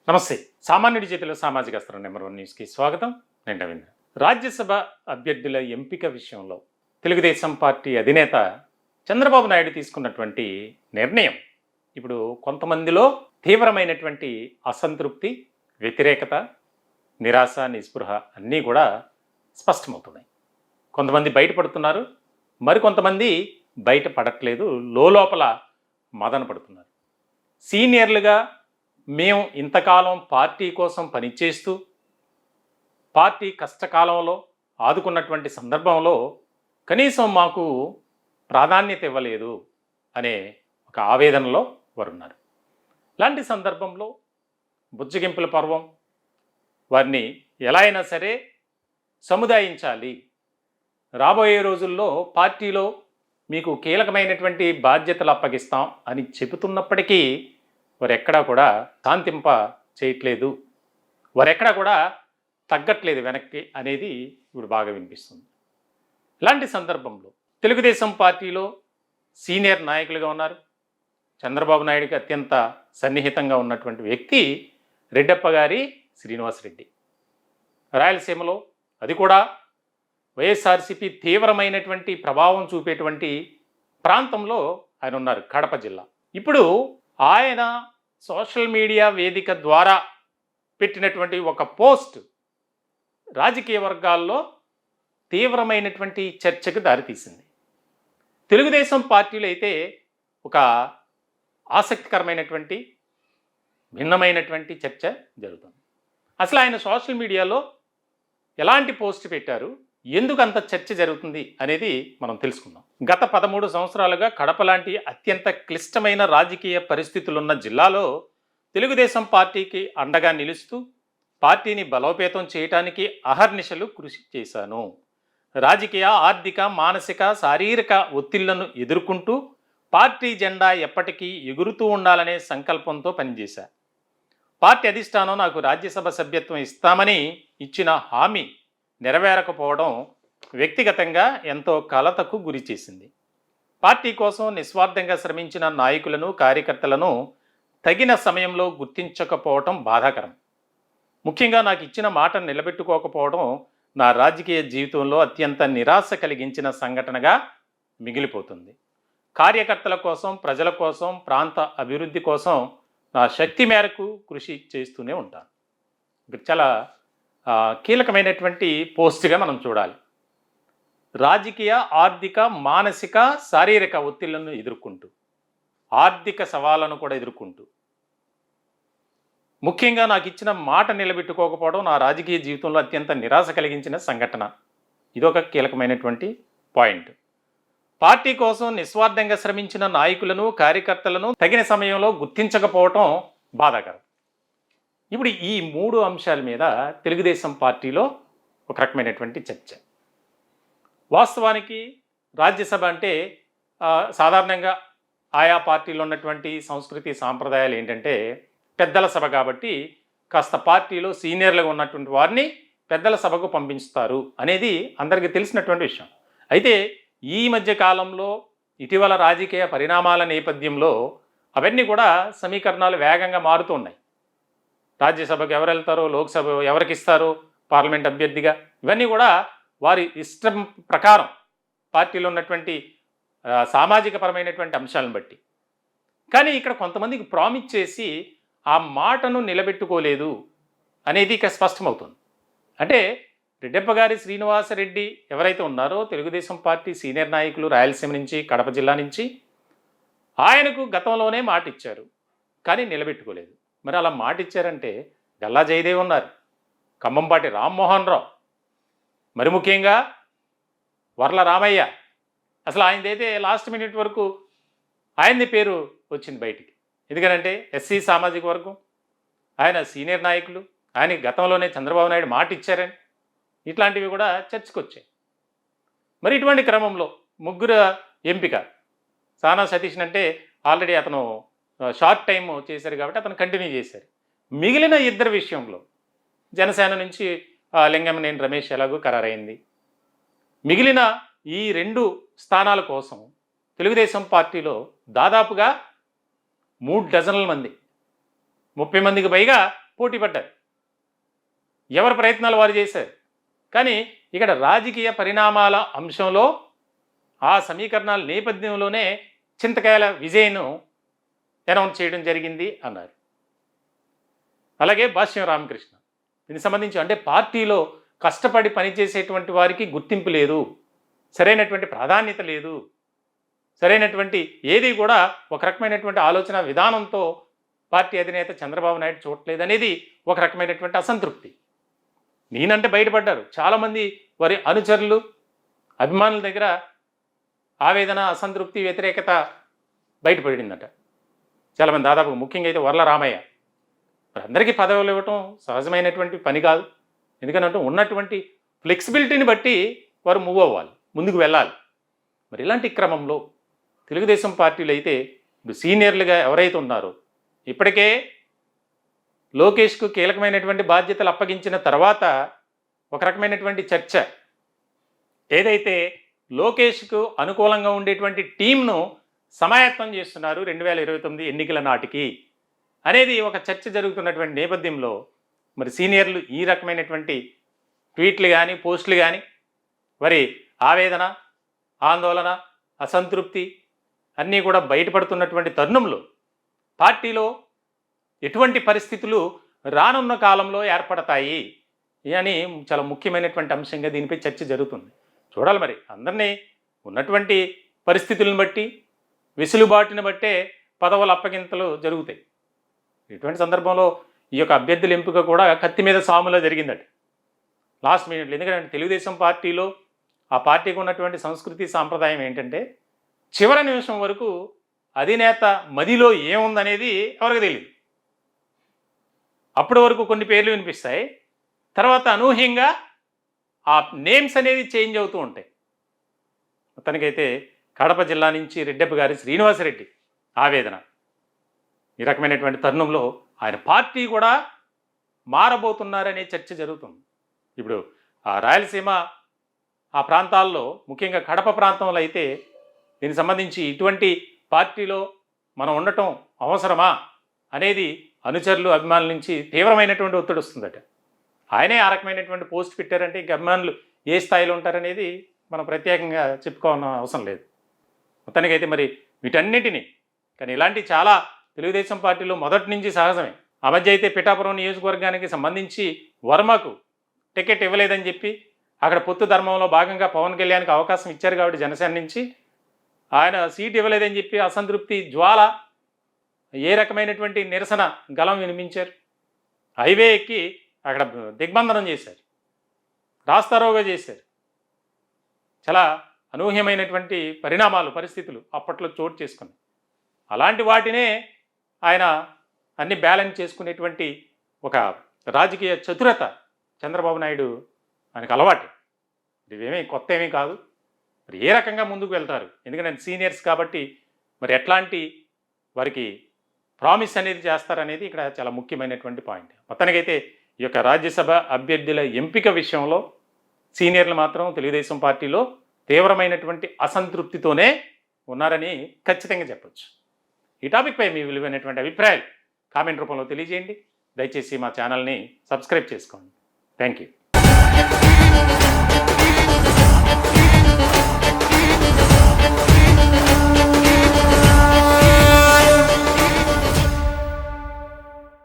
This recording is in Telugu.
నమస్తే. సామాన్యుడి చేతిలో సామాజిక అస్త్రం నెంబర్ 1 న్యూస్కి స్వాగతం. నేను రవీంద్ర. రాజ్యసభ అభ్యర్థుల ఎంపిక విషయంలో తెలుగుదేశం పార్టీ అధినేత చంద్రబాబు నాయుడు తీసుకున్నటువంటి నిర్ణయం ఇప్పుడు కొంతమందిలో తీవ్రమైనటువంటి అసంతృప్తి, వ్యతిరేకత, నిరాశ, నిస్పృహ అన్నీ కూడా స్పష్టమవుతున్నాయి. కొంతమంది బయటపడుతున్నారు, మరికొంతమంది బయటపడట్లేదు, లోపల మదన పడుతున్నారు. సీనియర్లుగా మేము ఇంతకాలం పార్టీ కోసం పనిచేస్తూ పార్టీ కష్టకాలంలో ఆదుకున్నటువంటి సందర్భంలో కనీసం మాకు ప్రాధాన్యత ఇవ్వలేదు అనే ఒక ఆవేదనలో వారున్నారు. ఇలాంటి సందర్భంలో బుజ్జగింపుల పర్వం వారిని ఎలా అయినా సరే సముదాయించాలి. రాబోయే రోజుల్లో పార్టీలో మీకు కీలకమైనటువంటి బాధ్యతలు అప్పగిస్తాం అని చెబుతున్నప్పటికీ వారెక్కడా కూడా శాంతింప చేయట్లేదు, వారెక్కడా కూడా తగ్గట్లేదు వెనక్కి అనేది ఇప్పుడు బాగా వినిపిస్తుంది. ఇలాంటి సందర్భంలో తెలుగుదేశం పార్టీలో సీనియర్ నాయకులుగా ఉన్నారు, చంద్రబాబు నాయుడికి అత్యంత సన్నిహితంగా ఉన్నటువంటి వ్యక్తి రెడ్డప్ప గారి శ్రీనివాసరెడ్డి. రాయలసీమలో, అది కూడా వైఎస్ఆర్సీపీ తీవ్రమైనటువంటి ప్రభావం చూపేటువంటి ప్రాంతంలో ఆయన ఉన్నారు, కడప జిల్లా. ఇప్పుడు ఆయన సోషల్ మీడియా వేదిక ద్వారా పెట్టినటువంటి ఒక పోస్ట్ రాజకీయ వర్గాల్లో తీవ్రమైనటువంటి చర్చకు దారితీసింది. తెలుగుదేశం పార్టీలో అయితే ఒక ఆసక్తికరమైనటువంటి భిన్నమైనటువంటి చర్చ జరుగుతుంది. అసలు ఆయన సోషల్ మీడియాలో ఎలాంటి పోస్ట్ పెట్టారు, ఎందుకు అంత చర్చ జరుగుతుంది అనేది మనం తెలుసుకుందాం. గత 13 సంవత్సరాలుగా కడప లాంటి అత్యంత క్లిష్టమైన రాజకీయ పరిస్థితులున్న జిల్లాలో తెలుగుదేశం పార్టీకి అండగా నిలుస్తూ పార్టీని బలోపేతం చేయడానికి అహర్నిశలు కృషి చేశాను. రాజకీయ, ఆర్థిక, మానసిక, శారీరక ఒత్తిళ్లను ఎదుర్కొంటూ పార్టీ జెండా ఎప్పటికీ ఎగురుతూ ఉండాలనే సంకల్పంతో పనిచేశా. పార్టీ అధిష్టానం నాకు రాజ్యసభ సభ్యత్వం ఇస్తామని ఇచ్చిన హామీ నెరవేరకపోవడం వ్యక్తిగతంగా ఎంతో కలతకు గురి చేసింది. పార్టీ కోసం నిస్వార్థంగా శ్రమించిన నాయకులను, కార్యకర్తలను తగిన సమయంలో గుర్తించకపోవడం బాధాకరం. ముఖ్యంగా నాకు ఇచ్చిన మాట నిలబెట్టుకోకపోవడం నా రాజకీయ జీవితంలో అత్యంత నిరాశ కలిగించిన సంఘటనగా మిగిలిపోతుంది. కార్యకర్తల కోసం, ప్రజల కోసం, ప్రాంత అభివృద్ధి కోసం నా శక్తి మేరకు కృషి చేస్తూనే ఉంటాను. ఇది చాలా కీలకమైనటువంటి పోస్ట్గా మనం చూడాలి. రాజకీయ, ఆర్థిక, మానసిక, శారీరక ఒత్తిళ్లను ఎదుర్కొంటూ, ఆర్థిక సవాళ్లను కూడా ఎదుర్కొంటూ, ముఖ్యంగా నాకు ఇచ్చిన మాట నిలబెట్టుకోకపోవడం నా రాజకీయ జీవితంలో అత్యంత నిరాశ కలిగించిన సంఘటన. ఇదొక కీలకమైనటువంటి పాయింట్. పార్టీ కోసం నిస్వార్థంగా శ్రమించిన నాయకులను, కార్యకర్తలను తగిన సమయంలో గుర్తించకపోవటం బాధాకరం. ఇప్పుడు ఈ 3 అంశాల మీద తెలుగుదేశం పార్టీలో ఒక రకమైనటువంటి చర్చ. వాస్తవానికి రాజ్యసభ అంటే సాధారణంగా ఆయా పార్టీలో ఉన్నటువంటి సంస్కృతి, సాంప్రదాయాలు ఏంటంటే పెద్దల సభ కాబట్టి కాస్త పార్టీలో సీనియర్లుగా ఉన్నటువంటి వారిని పెద్దల సభకు పంపిస్తారు అనేది అందరికీ తెలిసినటువంటి విషయం. అయితే ఈ మధ్య కాలంలో ఇటీవల రాజకీయ పరిణామాల నేపథ్యంలో అవన్నీ కూడా సమీకరణాలు వేగంగా మారుతూ ఉన్నాయి. రాజ్యసభకు ఎవరు వెళ్తారో, లోక్సభ ఎవరికి ఇస్తారో పార్లమెంట్ అభ్యర్థిగా, ఇవన్నీ కూడా వారి ఇష్టం ప్రకారం పార్టీలో ఉన్నటువంటి సామాజిక పరమైనటువంటి అంశాలను బట్టి. కానీ ఇక్కడ కొంతమందికి ప్రామిస్ చేసి ఆ మాటను నిలబెట్టుకోలేదు అనేది ఇక స్పష్టమవుతుంది. అంటే రెడ్డప్ప గారి శ్రీనివాసరెడ్డి ఎవరైతే ఉన్నారో తెలుగుదేశం పార్టీ సీనియర్ నాయకులు, రాయలసీమ నుంచి, కడప జిల్లా నుంచి, ఆయనకు గతంలోనే మాట ఇచ్చారు కానీ నిలబెట్టుకోలేదు. మరి అలా మాట ఇచ్చారంటే గల్లా జయదేవ్ ఉన్నారు, ఖమ్మంపాటి రామ్మోహన్ రావు, మరి ముఖ్యంగా వర్ల రామయ్య. అసలు ఆయనదైతే లాస్ట్ మినిట్ వరకు ఆయనది పేరు వచ్చింది బయటికి. ఎందుకనంటే ఎస్సీ సామాజిక వర్గం, ఆయన సీనియర్ నాయకులు, ఆయన గతంలోనే చంద్రబాబు నాయుడు మాట ఇచ్చారని ఇట్లాంటివి కూడా చర్చకు వచ్చాయి. మరి ఇటువంటి క్రమంలో ముగ్గురు ఎంపిక, సానా సతీష్ అంటే ఆల్రెడీ అతను షార్ట్ టైం చేశారు కాబట్టి అతను కంటిన్యూ చేశారు. మిగిలిన ఇద్దరు విషయంలో జనసేన నుంచి లింగమనేని రమేష్ ఎలాగో ఖరారైంది. మిగిలిన ఈ 2 స్థానాల కోసం తెలుగుదేశం పార్టీలో దాదాపుగా 3 డజన్ల మంది, 30 మందికి పైగా పోటీ పడ్డారు, ఎవరి ప్రయత్నాలు వారు చేశారు. కానీ ఇక్కడ రాజకీయ పరిణామాల అంశంలో ఆ సమీకరణాల నేపథ్యంలోనే చింతకాయల విజయ్ను అనౌన్స్ చేయడం జరిగింది అన్నారు. అలాగే భాష్యం రామకృష్ణ దీనికి సంబంధించి అంటే పార్టీలో కష్టపడి పనిచేసేటువంటి వారికి గుర్తింపు లేదు, సరైనటువంటి ప్రాధాన్యత లేదు, సరైనటువంటి ఏది కూడా ఒక రకమైనటువంటి ఆలోచన విధానంతో పార్టీ అధినేత చంద్రబాబు నాయుడు చూడలేదు అనేది ఒక రకమైనటువంటి అసంతృప్తి. నేనంటే బయటపడ్డారు చాలామంది వారి అనుచరులు అభిమానుల దగ్గర ఆవేదన, అసంతృప్తి, వ్యతిరేకత బయటపడిందట చాలామంది. దాదాపు ముఖ్యంగా అయితే వర్ల రామయ్య. మరి అందరికీ పదవులు ఇవ్వటం సహజమైనటువంటి పని కాదు, ఎందుకంటే ఉన్నటువంటి ఫ్లెక్సిబిలిటీని బట్టి వారు మూవ్ అవ్వాలి, ముందుకు వెళ్ళాలి. మరి ఇలాంటి క్రమంలో తెలుగుదేశం పార్టీలు అయితే ఇప్పుడు సీనియర్లుగా ఎవరైతే ఉన్నారో ఇప్పటికే లోకేష్కు కీలకమైనటువంటి బాధ్యతలు అప్పగించిన తర్వాత ఒక రకమైనటువంటి చర్చ ఏదైతే లోకేష్కు అనుకూలంగా ఉండేటువంటి టీంను సమాయత్తం చేస్తున్నారు 2029 ఎన్నికల నాటికి అనేది ఒక చర్చ జరుగుతున్నటువంటి నేపథ్యంలో మరి సీనియర్లు ఈ రకమైనటువంటి ట్వీట్లు కానీ పోస్టులు కానీ మరి ఆవేదన, ఆందోళన, అసంతృప్తి అన్నీ కూడా బయటపడుతున్నటువంటి తరుణంలో పార్టీలో ఎటువంటి పరిస్థితులు రానున్న కాలంలో ఏర్పడతాయి అని చాలా ముఖ్యమైనటువంటి అంశంగా దీనిపై చర్చ జరుగుతుంది. చూడాలి మరి అందరినీ ఉన్నటువంటి పరిస్థితులను బట్టి వెసులుబాటుని బట్టే పదవుల అప్పగింతలు జరుగుతాయి. ఇటువంటి సందర్భంలో ఈ యొక్క అభ్యర్థుల ఎంపిక కూడా కత్తి మీద సాములో జరిగిందట లాస్ట్ మినిట్లో. ఎందుకంటే తెలుగుదేశం పార్టీలో ఆ పార్టీకి ఉన్నటువంటి సంస్కృతి సాంప్రదాయం ఏంటంటే చివరి నిమిషం వరకు అధినేత మదిలో ఏముందనేది ఎవరికి తెలియదు. అప్పటి వరకు కొన్ని పేర్లు వినిపిస్తాయి, తర్వాత అనూహ్యంగా ఆ నేమ్స్ అనేది చేంజ్ అవుతూ ఉంటాయి. మొత్తానికైతే కడప జిల్లా నుంచి రెడ్డప్ప గారి శ్రీనివాసరెడ్డి ఆవేదన ఈ రకమైనటువంటి తరుణంలో ఆయన పార్టీ కూడా మారబోతున్నారనే చర్చ జరుగుతుంది. ఇప్పుడు ఆ రాయలసీమ ఆ ప్రాంతాల్లో ముఖ్యంగా కడప ప్రాంతంలో అయితే దీనికి సంబంధించి ఇటువంటి పార్టీలో మనం ఉండటం అవసరమా అనేది అనుచరులు, అభిమానుల నుంచి తీవ్రమైనటువంటి ఒత్తిడి వస్తుందట. ఆయనే ఆ రకమైనటువంటి పోస్ట్ పెట్టారంటే ఇంక అభిమానులు ఏ స్థాయిలో ఉంటారనేది మనం ప్రత్యేకంగా చెప్పుకోవాల్సిన అవసరం లేదు. మొత్తానికైతే మరి వీటన్నిటినీ కానీ ఇలాంటి చాలా తెలుగుదేశం పార్టీలో మొదటి నుంచి సహజమే. ఆ మధ్య అయితే పిఠాపురం నియోజకవర్గానికి సంబంధించి వర్మకు టికెట్ ఇవ్వలేదని చెప్పి అక్కడ పొత్తు ధర్మంలో భాగంగా పవన్ కళ్యాణ్కి అవకాశం ఇచ్చారు కాబట్టి జనసేన నుంచి ఆయన సీట్ ఇవ్వలేదని చెప్పి అసంతృప్తి జ్వాల ఏ రకమైనటువంటి నిరసన గలం వినిపించారు. హైవే ఎక్కి అక్కడ దిగ్బంధనం చేశారు, రాస్తారోగా చేశారు. చాలా అనూహ్యమైనటువంటి పరిణామాలు, పరిస్థితులు అప్పట్లో చోటు చేసుకున్నాయి. అలాంటి వాటినే ఆయన అన్ని బ్యాలెన్స్ చేసుకునేటువంటి ఒక రాజకీయ చతురత చంద్రబాబు నాయుడు ఆయనకు అలవాటు. ఇవేమీ కొత్త ఏమీ కాదు. మరి ఏ రకంగా ముందుకు వెళ్తారు, ఎందుకంటే సీనియర్స్ కాబట్టి మరి ఎట్లాంటి వారికి ప్రామిస్ అనేది చేస్తారనేది ఇక్కడ చాలా ముఖ్యమైనటువంటి పాయింట్. మొత్తానికైతే ఈ యొక్క రాజ్యసభ అభ్యర్థుల ఎంపిక విషయంలో సీనియర్లు మాత్రం తెలుగుదేశం పార్టీలో తీవ్రమైనటువంటి అసంతృప్తితోనే ఉన్నారని ఖచ్చితంగా చెప్పొచ్చు. ఈ టాపిక్పై మీ విలువైనటువంటి అభిప్రాయాలు కామెంట్ రూపంలో తెలియజేయండి. దయచేసి మా ఛానల్ని సబ్స్క్రైబ్ చేసుకోండి. Thank you.